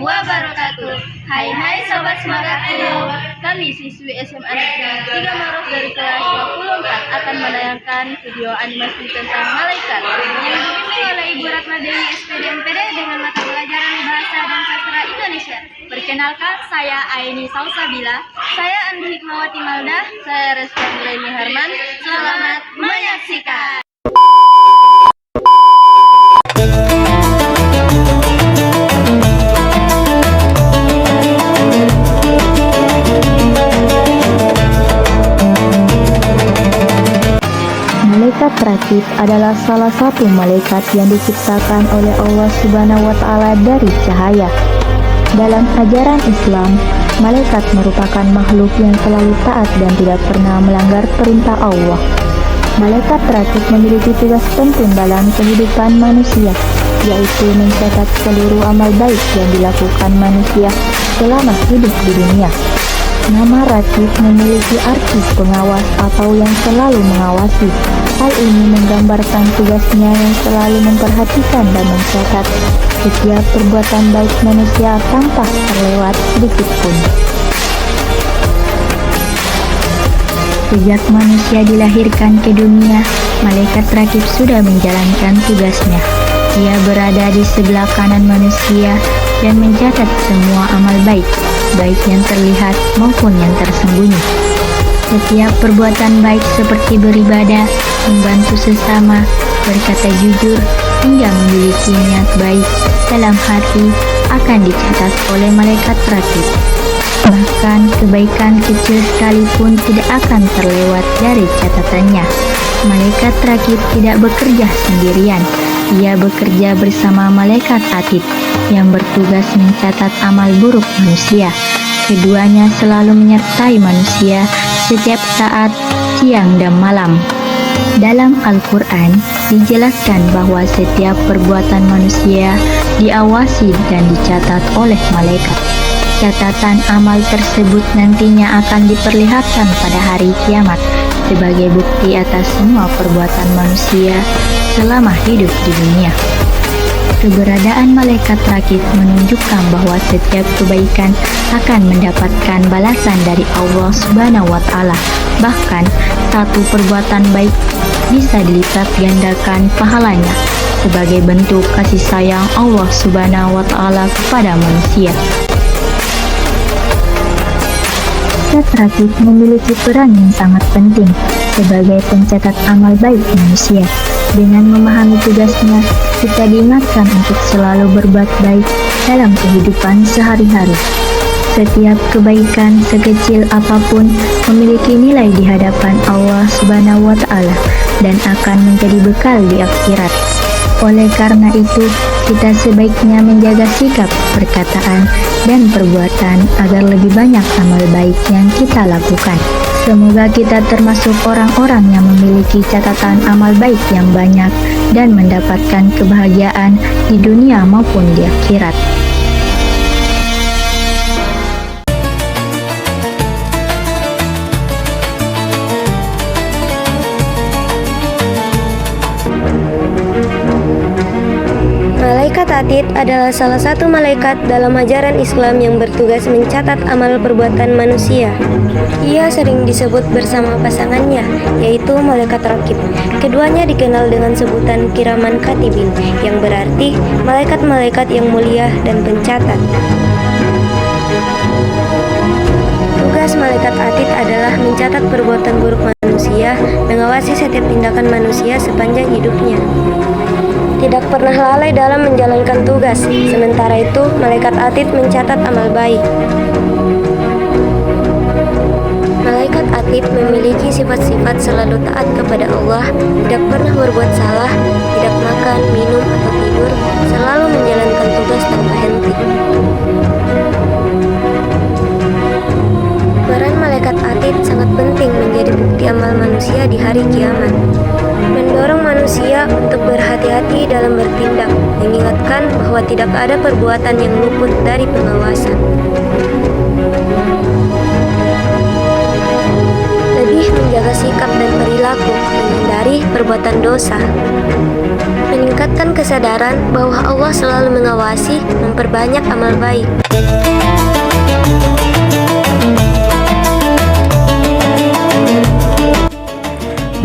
wabarakatuh. Hai Sobat Semangatku. Kami siswi SMA Negeri 3 Maros dari kelas 24 akan menayangkan video animasi tentang malaikat yang dibimbing oleh Ibu Ratna Dewi SPD MPD dengan mata pelajaran Bahasa dan Sastra Indonesia. Perkenalkan, saya Aini Salsabila. Saya Andi Hikmawati Malda. Saya Reska Nuraini Herman. Selamat menyaksikan. Malaikat rakib adalah salah satu malaikat yang diciptakan oleh Allah Subhanahu wa Ta'ala dari cahaya. Dalam ajaran Islam, malaikat merupakan makhluk yang selalu taat dan tidak pernah melanggar perintah Allah. Malaikat rakib memiliki tugas penting dalam kehidupan manusia, yaitu mencatat seluruh amal baik yang dilakukan manusia selama hidup di dunia. Nama rakib memiliki arti pengawas atau yang selalu mengawasi. Hal ini menggambarkan tugasnya yang selalu memperhatikan dan mencatat setiap perbuatan baik manusia tanpa terlewat sedikit pun. Sejak manusia dilahirkan ke dunia, malaikat rakib sudah menjalankan tugasnya. Ia berada di sebelah kanan manusia dan mencatat semua amal baik yang terlihat maupun yang tersembunyi. Setiap perbuatan baik seperti beribadah, membantu sesama, berkata jujur, hingga memiliki niat baik dalam hati akan dicatat oleh malaikat rakib. Bahkan kebaikan kecil sekalipun tidak akan terlewat dari catatannya. Malaikat rakib tidak bekerja sendirian. Ia bekerja bersama malaikat atid yang bertugas mencatat amal buruk manusia. Keduanya selalu menyertai manusia setiap saat, siang dan malam. Dalam Al-Quran dijelaskan bahwa setiap perbuatan manusia diawasi dan dicatat oleh malaikat. Catatan amal tersebut nantinya akan diperlihatkan pada hari kiamat sebagai bukti atas semua perbuatan manusia selama hidup di dunia. Keberadaan malaikat rakib menunjukkan bahwa setiap kebaikan akan mendapatkan balasan dari Allah Subhanahu wa Ta'ala. Bahkan satu perbuatan baik bisa dilipat gandakan pahalanya sebagai bentuk kasih sayang Allah Subhanahu wa Ta'ala kepada manusia. Malaikat rakib memiliki peran yang sangat penting sebagai pencatat amal baik manusia. Dengan memahami tugasnya, kita diingatkan untuk selalu berbuat baik dalam kehidupan sehari-hari. Setiap kebaikan sekecil apapun memiliki nilai di hadapan Allah Subhanahu wa Ta'ala dan akan menjadi bekal di akhirat. Oleh karena itu, kita sebaiknya menjaga sikap, perkataan, dan perbuatan agar lebih banyak amal baik yang kita lakukan. Semoga kita termasuk orang-orang yang memiliki catatan amal baik yang banyak dan mendapatkan kebahagiaan di dunia maupun di akhirat. Malaikat atid adalah salah satu malaikat dalam ajaran Islam yang bertugas mencatat amal perbuatan manusia. Ia sering disebut bersama pasangannya, yaitu malaikat rakib. Keduanya dikenal dengan sebutan kiraman katibin, yang berarti malaikat-malaikat yang mulia dan pencatat. Tugas malaikat atid adalah mencatat perbuatan buruk manusia, mengawasi setiap tindakan manusia sepanjang hidupnya. Tidak pernah lalai dalam menjalankan tugas. Sementara itu, malaikat atid mencatat amal baik. Malaikat atid memiliki sifat-sifat selalu taat kepada Allah, tidak pernah berbuat salah, tidak makan, minum, atau tidur, selalu menjalankan tugas tanpa henti. Peran malaikat atid sangat penting menjadi bukti amal manusia di hari kiamat. Mendorong manusia untuk berhati-hati dalam bertindak, mengingatkan bahwa tidak ada perbuatan yang luput dari pengawasan. Lebih menjaga sikap dan perilaku, menghindari perbuatan dosa. Meningkatkan kesadaran bahwa Allah selalu mengawasi, memperbanyak amal baik.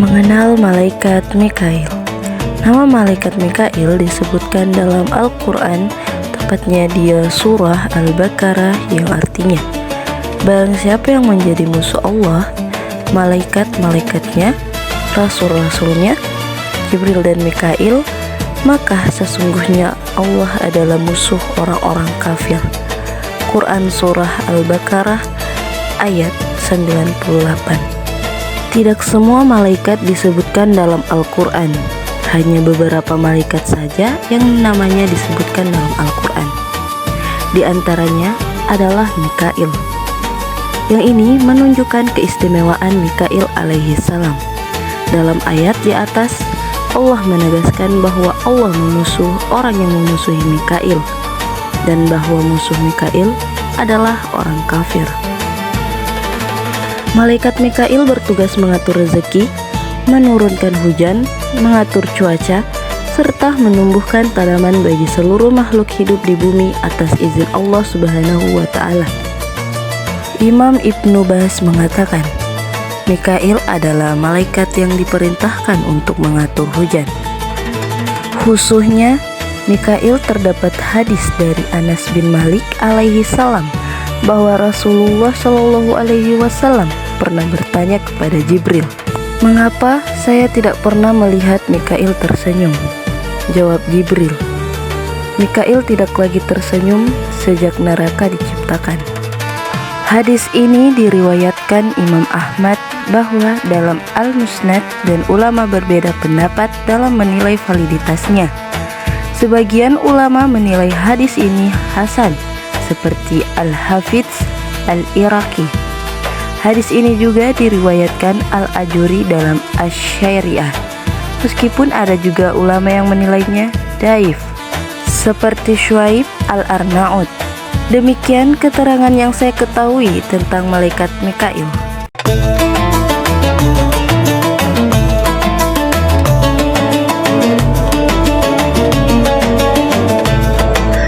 Mengenal malaikat Mikail. Nama malaikat Mikail disebutkan dalam Al-Quran, tepatnya di surah Al-Baqarah, yang artinya barang siapa yang menjadi musuh Allah, malaikat-malaikatnya, rasul-rasulnya, Jibril dan Mikail, maka sesungguhnya Allah adalah musuh orang-orang kafir. Quran Surah Al-Baqarah ayat 98. Tidak semua malaikat disebutkan dalam Al-Quran, hanya beberapa malaikat saja yang namanya disebutkan dalam Al-Quran. Di antaranya adalah Mikail. Yang ini menunjukkan keistimewaan Mikail alaihi salam. Dalam ayat di atas, Allah menegaskan bahwa Allah memusuh orang yang memusuhi Mikail, dan bahwa musuh Mikail adalah orang kafir. Malaikat Mikail bertugas mengatur rezeki, menurunkan hujan, mengatur cuaca, serta menumbuhkan tanaman bagi seluruh makhluk hidup di bumi atas izin Allah Subhanahu wa Ta'ala. Imam Ibnu Bas mengatakan, Mikail adalah malaikat yang diperintahkan untuk mengatur hujan. Khususnya, Mikail terdapat hadis dari Anas bin Malik alaihi salam bahwa Rasulullah Shallallahu alaihi wasallam pernah bertanya kepada Jibril, "Mengapa saya tidak pernah melihat Mikail tersenyum?" Jawab Jibril, "Mikail tidak lagi tersenyum sejak neraka diciptakan." Hadis ini diriwayatkan Imam Ahmad bahwa dalam Al-Musnad, dan ulama berbeda pendapat dalam menilai validitasnya. Sebagian ulama menilai hadis ini hasan, seperti Al-Hafidz Al-Iraqi. Hadis ini juga diriwayatkan Al-Ajuri dalam Asy-Syariah, meskipun ada juga ulama yang menilainya dhaif, seperti Syuaib Al-Arnaud. Demikian keterangan yang saya ketahui tentang malaikat Mikail.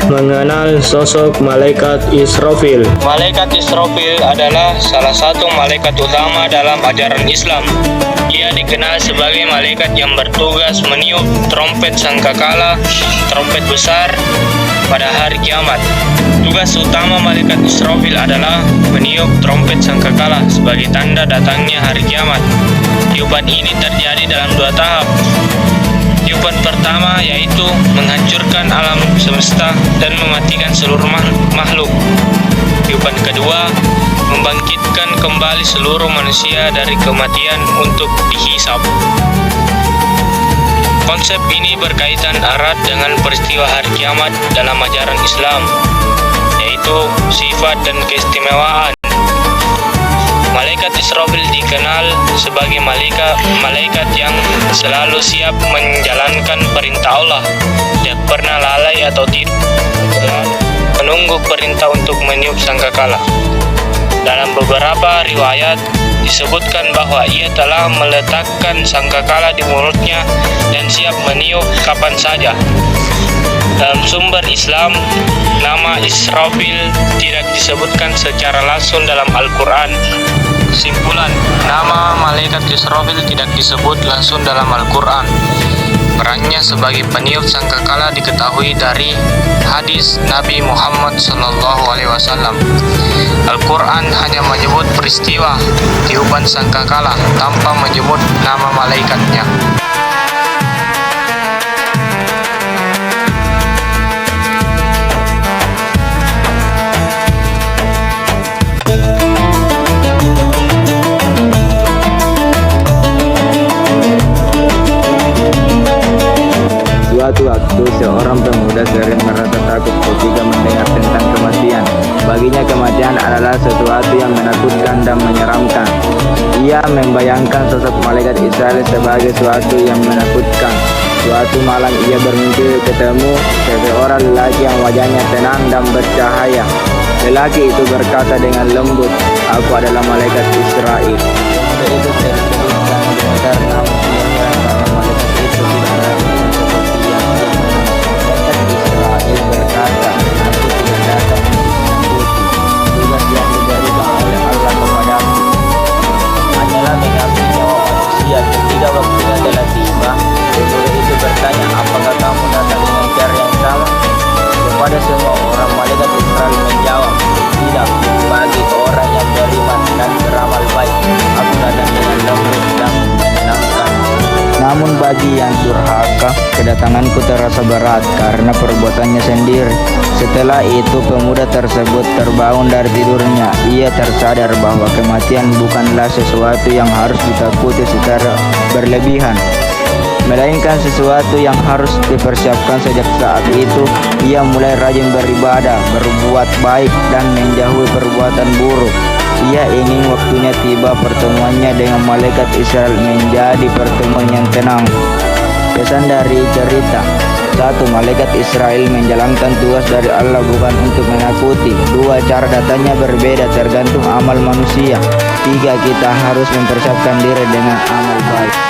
Mengenal sosok malaikat Israfil. Malaikat Israfil adalah salah satu malaikat utama dalam ajaran Islam. Ia dikenal sebagai malaikat yang bertugas meniup trompet sangkakala, trompet besar pada hari kiamat. Tugas utama malaikat Israfil adalah meniup trompet sangkakala sebagai tanda datangnya hari kiamat. Tiupan ini terjadi dalam 2 tahap. Tiupan pertama yaitu menghancurkan alam semesta dan mematikan seluruh makhluk. Tiupan kedua membangkitkan kembali seluruh manusia dari kematian untuk dihisab. Konsep ini berkaitan erat dengan peristiwa hari kiamat dalam ajaran Islam, yaitu sifat dan keistimewaan. Malaikat Israfil dikenal sebagai malaikat yang selalu siap menjalankan perintah Allah, tidak pernah lalai atau tidak menunggu perintah untuk meniup sangkakala. Dalam beberapa riwayat disebutkan bahwa ia telah meletakkan sangkakala di mulutnya dan siap meniup kapan saja. Dalam sumber Islam, nama Israfil tidak disebutkan secara langsung dalam Al-Quran. Simpulan, nama malaikat Israfil tidak disebut langsung dalam Al-Quran. Perannya sebagai peniup sangkakala diketahui dari hadis Nabi Muhammad SAW. Al-Quran hanya menyebut peristiwa tiupan sangkakala tanpa menyebut nama malaikatnya. Suatu waktu seorang pemuda sering merasa takut ketika mendengar tentang kematian. Baginya kematian adalah sesuatu yang menakutkan dan menyeramkan. Ia membayangkan sosok malaikat Israel sebagai sesuatu yang menakutkan. Suatu malam ia bermimpi ketemu seseorang lelaki yang wajahnya tenang dan bercahaya. Lelaki itu berkata dengan lembut, "Aku adalah malaikat Israel." Itu tertuliskan karena malaikat itu tidak lain seperti yang bagi yang durhaka, kedatanganku terasa berat karena perbuatannya sendiri. Setelah itu pemuda tersebut terbangun dari tidurnya. Ia tersadar bahwa kematian bukanlah sesuatu yang harus ditakuti secara berlebihan, melainkan sesuatu yang harus dipersiapkan. Sejak saat itu, ia mulai rajin beribadah, berbuat baik, dan menjauhi perbuatan buruk. Ia ingin waktunya tiba pertemuannya dengan malaikat Israel menjadi pertemuan yang tenang. Pesan dari cerita: 1. Malaikat Israel menjalankan tugas dari Allah bukan untuk menakuti. 2. Cara datangnya berbeda tergantung amal manusia. 3. Kita harus mempersiapkan diri dengan amal baik.